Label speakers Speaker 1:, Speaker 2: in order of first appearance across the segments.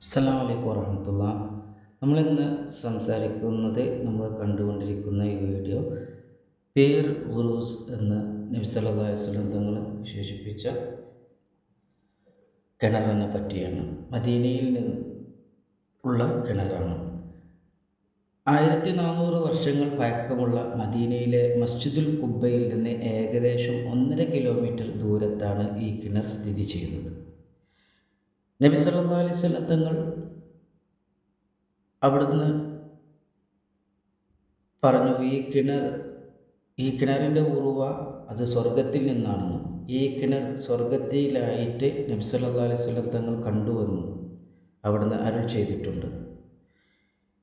Speaker 1: അസ്സലാമു അലൈക്കും വറഹ്മത്തുള്ള. നമ്മളിന്ന് നമ്മൾ കണ്ടുകൊണ്ടിരിക്കുന്ന ഈ വീഡിയോ പേർ ഉറൂസ് എന്ന് നബി സല്ലല്ലാഹു അലൈഹി വസല്ലം തങ്ങൾ വിശേഷിപ്പിച്ച കിണറിനെ പറ്റിയാണ്. മദീനയിൽ ഉള്ള കിണറാണ്. 1400 വർഷങ്ങൾ പഴക്കമുള്ള മദീനയിലെ മസ്ജിദുൽ ഖുബയിൽ നിന്ന് ഏകദേശം 1.5 കിലോമീറ്റർ ദൂരത്താണ് ഈ കിണർ സ്ഥിതി ചെയ്യുന്നത്. നബി സല്ലല്ലാഹു അലൈഹി വസല്ലം തങ്ങൾ അവിടുന്ന് പറഞ്ഞു, ഈ കിണറിൻ്റെ ഉറവ അത് സ്വർഗത്തിൽ നിന്നാണെന്നും ഈ കിണർ സ്വർഗത്തിലായിട്ട് നബി സല്ലല്ലാഹു അലൈഹി വസല്ലം തങ്ങൾ കണ്ടുവെന്നും അവിടുന്ന് അരുൾ ചെയ്തിട്ടുണ്ട്.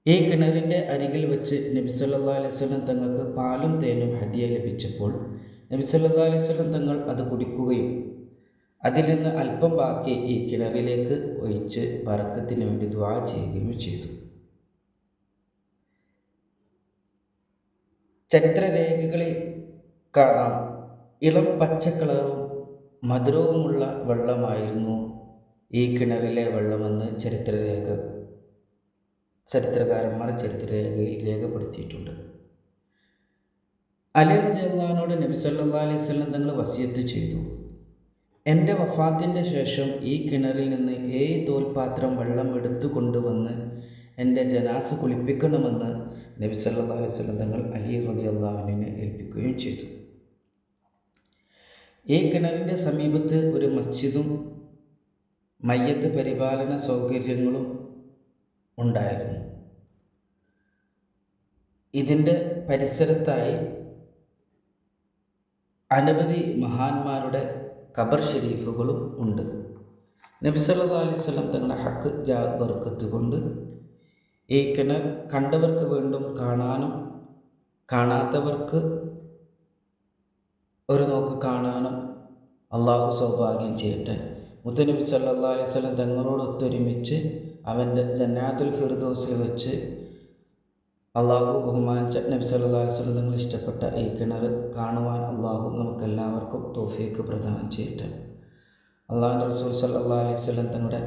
Speaker 1: ഈ കിണറിൻ്റെ അരികിൽ വെച്ച് നബി സല്ലല്ലാഹു അലൈഹി വസല്ലം തങ്ങൾക്ക് പാലും തേനും ഹദിയ ലഭിച്ചപ്പോൾ നബി സല്ലല്ലാഹു അലൈഹി വസല്ലം തങ്ങൾ അത് കുടിക്കുകയും അതിൽ നിന്ന് അല്പം ബാക്കി ഈ കിണറിലേക്ക് ഒഴിച്ച് ബറക്കത്തിന് വേണ്ടി ദുആ ചെയ്യുകയും ചെയ്തു. ചരിത്രരേഖകളിൽ കാണാം, ഇളം പച്ചക്കളറും മധുരവുമുള്ള വെള്ളമായിരുന്നു ഈ കിണറിലെ വെള്ളമെന്ന് ചരിത്രകാരന്മാർ ചരിത്രരേഖയിൽ രേഖപ്പെടുത്തിയിട്ടുണ്ട്. അലി റളിയല്ലാഹു അൻഹു നബി സല്ലല്ലാഹു അലൈഹി വസല്ലം തങ്ങൾ വസിയത്ത് ചെയ്തു, എൻ്റെ വഫാത്തിൻ്റെ ശേഷം ഈ കിണറിൽ നിന്ന് 7 തോൽപാത്രം വെള്ളം എടുത്തു കൊണ്ടുവന്ന് എൻ്റെ ജനാസ കുളിപ്പിക്കണമെന്ന് നബി സല്ലല്ലാഹു അലൈഹി വസല്ലം തങ്ങൾ അലി റളിയല്ലാഹു അൻഹുവിനെ ഏൽപ്പിക്കുകയും ചെയ്തു. ഈ കിണറിൻ്റെ സമീപത്ത് ഒരു മസ്ജിദും മയ്യത്ത് പരിപാലന സൗകര്യങ്ങളും ഉണ്ടായിരുന്നു. ഇതിൻ്റെ പരിസരത്തായി അനവധി മഹാന്മാരുടെ ഖബർ ഷരീഫുകളും ഉണ്ട്. നബി സല്ലല്ലാഹു അലൈഹി വസല്ലം തങ്ങളുടെ ഹക്ക് ബർക്കത്ത് കൊണ്ട് ഈ കിണർ കണ്ടവർക്ക് വീണ്ടും കാണാനും കാണാത്തവർക്ക് ഒരു നോക്ക് കാണാനും അള്ളാഹു സൗഭാഗ്യം ചെയ്യട്ടെ. മുത്തുനബി സല്ലല്ലാഹു അലൈഹി വസല്ലം തങ്ങളോടൊത്തൊരുമിച്ച് അവൻ്റെ ജന്നാത്തുൽ ഫിർദൗസിൽ വെച്ച് അള്ളാഹു ബഹുമാനിച്ച നബി സല്ലല്ലാഹു അലൈഹി വസല്ലം തങ്ങൾ ഇഷ്ടപ്പെട്ട ഈ കിണർ കാണുവാൻ അള്ളാഹു നമുക്കെല്ലാവർക്കും തൗഫീഖ് പ്രദാനം ചെയ്യട്ടെ. അള്ളാഹുവിൻ്റെ റസൂൽ സല്ലല്ലാഹു അലൈഹി വസല്ലം തങ്ങളുടെ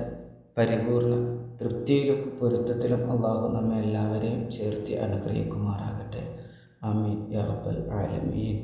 Speaker 1: പരിപൂർണ തൃപ്തിയിലും പൊരുത്തത്തിലും അള്ളാഹു നമ്മെ എല്ലാവരെയും ചേർത്തി അനുഗ്രഹിക്കുമാറാകട്ടെ. ആമീൻ യാ റബ്ബൽ ആലമീൻ.